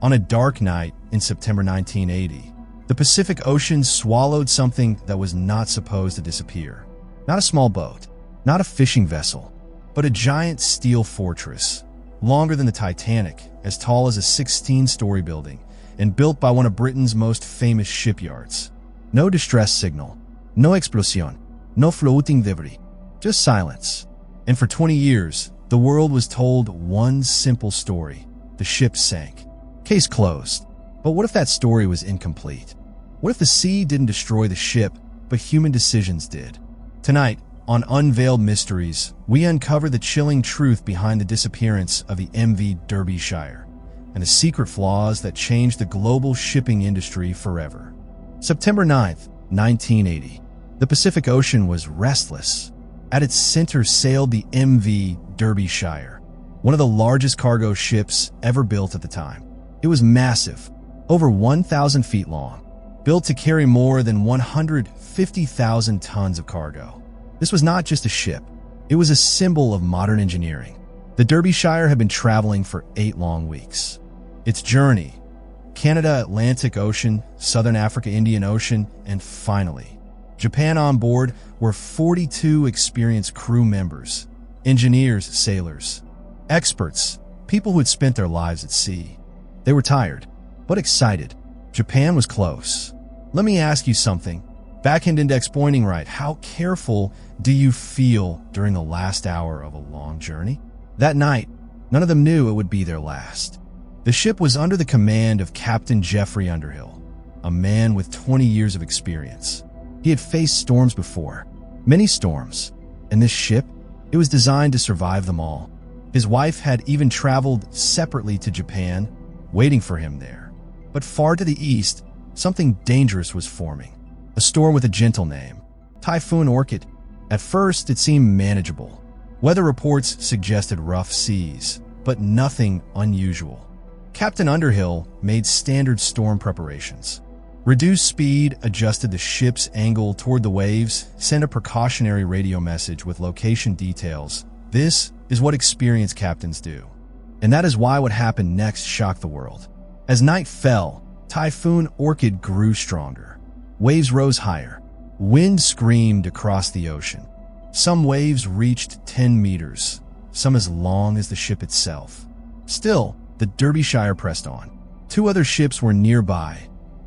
On a dark night in September 1980, the Pacific Ocean swallowed something that was not supposed to disappear. Not a small boat, not a fishing vessel, but a giant steel fortress, longer than the Titanic, as tall as a 16-story building, and built by one of Britain's most famous shipyards. No distress signal, no explosion, no floating debris, just silence. And for 20 years, the world was told one simple story: the ship sank. Case closed. But what if that story was incomplete? What if the sea didn't destroy the ship, but human decisions did? Tonight, on Unveiled Mysteries, we uncover the chilling truth behind the disappearance of the MV Derbyshire and the secret flaws that changed the global shipping industry forever. September 9th, 1980. The Pacific Ocean was restless. At its center sailed the MV Derbyshire, one of the largest cargo ships ever built at the time. It was massive, over 1,000 feet long, built to carry more than 150,000 tons of cargo. This was not just a ship. It was a symbol of modern engineering. The Derbyshire had been traveling for 8 long weeks. Its journey: Canada, Atlantic Ocean, Southern Africa, Indian Ocean, and finally, Japan. On board were 42 experienced crew members, engineers, sailors, experts, people who had spent their lives at sea. They were tired, but excited. Japan was close. Let me ask you something. Backhand index pointing right. How careful do you feel during the last hour of a long journey? That night, none of them knew it would be their last. The ship was under the command of Captain Geoffrey Underhill, a man with 20 years of experience. He had faced storms before, many storms, and this ship, it was designed to survive them all. His wife had even traveled separately to Japan, waiting for him there. But far to the east, something dangerous was forming. A storm with a gentle name: Typhoon Orchid. At first, it seemed manageable. Weather reports suggested rough seas, but nothing unusual. Captain Underhill made standard storm preparations. Reduced speed, adjusted the ship's angle toward the waves, sent a precautionary radio message with location details. This is what experienced captains do. And that is why what happened next shocked the world. As night fell, Typhoon Orchid grew stronger. Waves rose higher. Wind screamed across the ocean. Some waves reached 10 meters, some as long as the ship itself. Still, the Derbyshire pressed on. 2 other ships were nearby,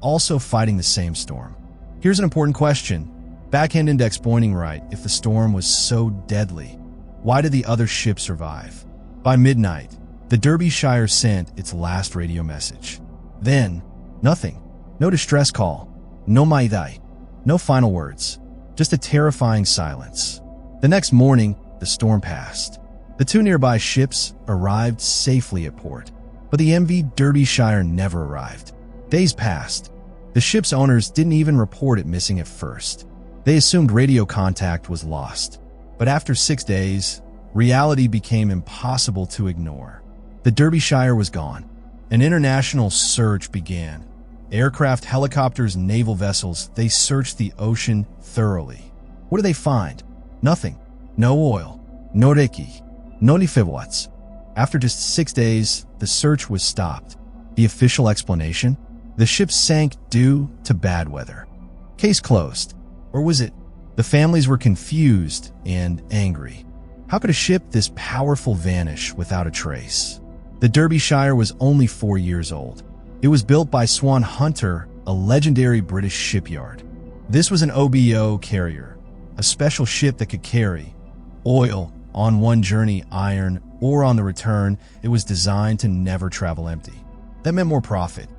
also fighting the same storm. Here's an important question. Backhand index pointing right. If the storm was so deadly, why did the other ship survive? By midnight, the Derbyshire sent its last radio message. Then, nothing. No distress call. No maidai. No final words. Just a terrifying silence. The next morning, the storm passed. The 2 nearby ships arrived safely at port, but the MV Derbyshire never arrived. Days passed. The ship's owners didn't even report it missing at first. They assumed radio contact was lost. But after 6 days, reality became impossible to ignore. The Derbyshire was gone. An international search began. Aircraft, helicopters, naval vessels, they searched the ocean thoroughly. What did they find? Nothing. No oil. No reiki. No lifewatts. After just 6 days, the search was stopped. The official explanation? The ship sank due to bad weather. Case closed. Or was it? The families were confused and angry. How could a ship this powerful vanish without a trace? The Derbyshire was only 4 years old. It was built by Swan Hunter, a legendary British shipyard. This was an OBO carrier, a special ship that could carry oil on one journey, iron, or on the return. It was designed to never travel empty. That meant more profit,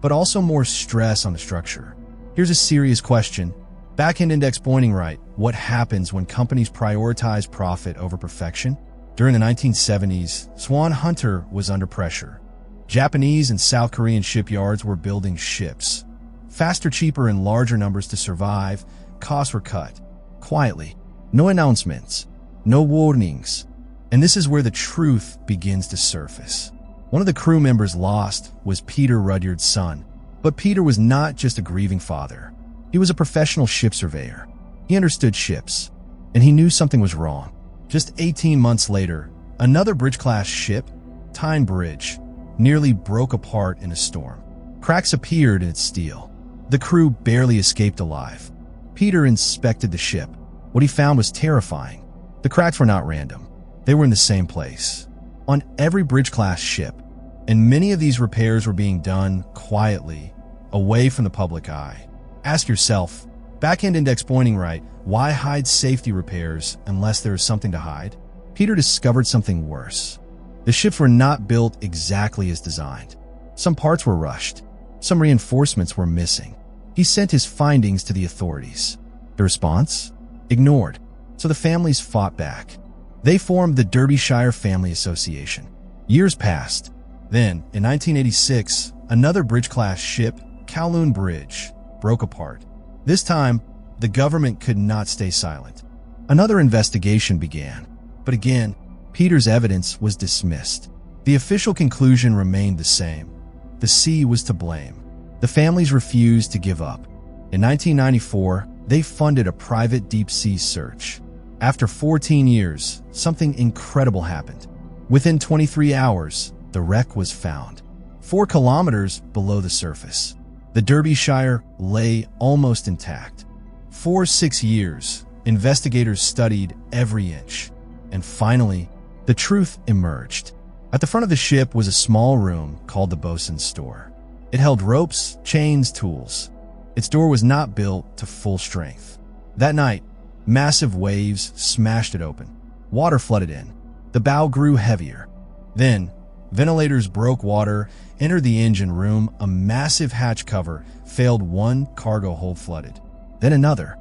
but also more stress on the structure. Here's a serious question. Backhand index pointing right. What happens when companies prioritize profit over perfection? During the 1970s, Swan Hunter was under pressure. Japanese and South Korean shipyards were building ships. Faster, cheaper, and larger numbers to survive. Costs were cut. Quietly. No announcements. No warnings. And this is where the truth begins to surface. One of the crew members lost was Peter Rudyard's son. But Peter was not just a grieving father. He was a professional ship surveyor. He understood ships, and he knew something was wrong. Just 18 months later, another bridge-class ship, Tyne Bridge, nearly broke apart in a storm. Cracks appeared in its steel. The crew barely escaped alive. Peter inspected the ship. What he found was terrifying. The cracks were not random. They were in the same place, on every bridge-class ship, and many of these repairs were being done quietly, away from the public eye. Ask yourself, backhand index pointing right, why hide safety repairs unless there is something to hide? Peter discovered something worse. The ships were not built exactly as designed. Some parts were rushed. Some reinforcements were missing. He sent his findings to the authorities. The response? Ignored. So the families fought back. They formed the Derbyshire Family Association. Years passed. Then, in 1986, another bridge-class ship, Kowloon Bridge, broke apart. This time, the government could not stay silent. Another investigation began. But again, Peter's evidence was dismissed. The official conclusion remained the same. The sea was to blame. The families refused to give up. In 1994, they funded a private deep-sea search. After 14 years, something incredible happened. Within 23 hours, the wreck was found, 4 kilometers below the surface. The Derbyshire lay almost intact. For 6 years, investigators studied every inch. And finally, the truth emerged. At the front of the ship was a small room called the bosun's store. It held ropes, chains, tools. Its door was not built to full strength. That night, massive waves smashed it open. Water flooded in. The bow grew heavier. Then, ventilators broke water, entered the engine room, a massive hatch cover failed, one cargo hold flooded. Then another,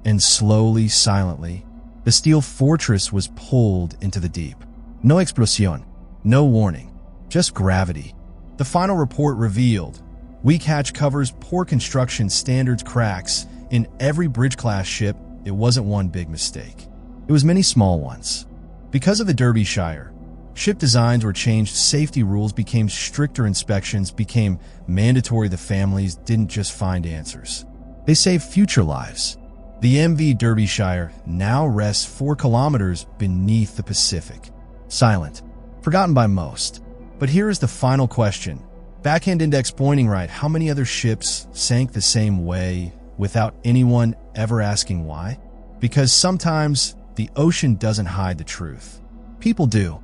and slowly, silently, the steel fortress was pulled into the deep. No explosion, no warning, just gravity. The final report revealed weak hatch covers, poor construction standards, cracks. In every bridge-class ship, it wasn't one big mistake. It was many small ones. Because of the Derbyshire, ship designs were changed, safety rules became stricter, inspections became mandatory. The families didn't just find answers. They saved future lives. The MV Derbyshire now rests 4 kilometers beneath the Pacific. Silent, forgotten by most. But here is the final question. Backhand index pointing right, how many other ships sank the same way without anyone ever asking why? Because sometimes the ocean doesn't hide the truth. People do.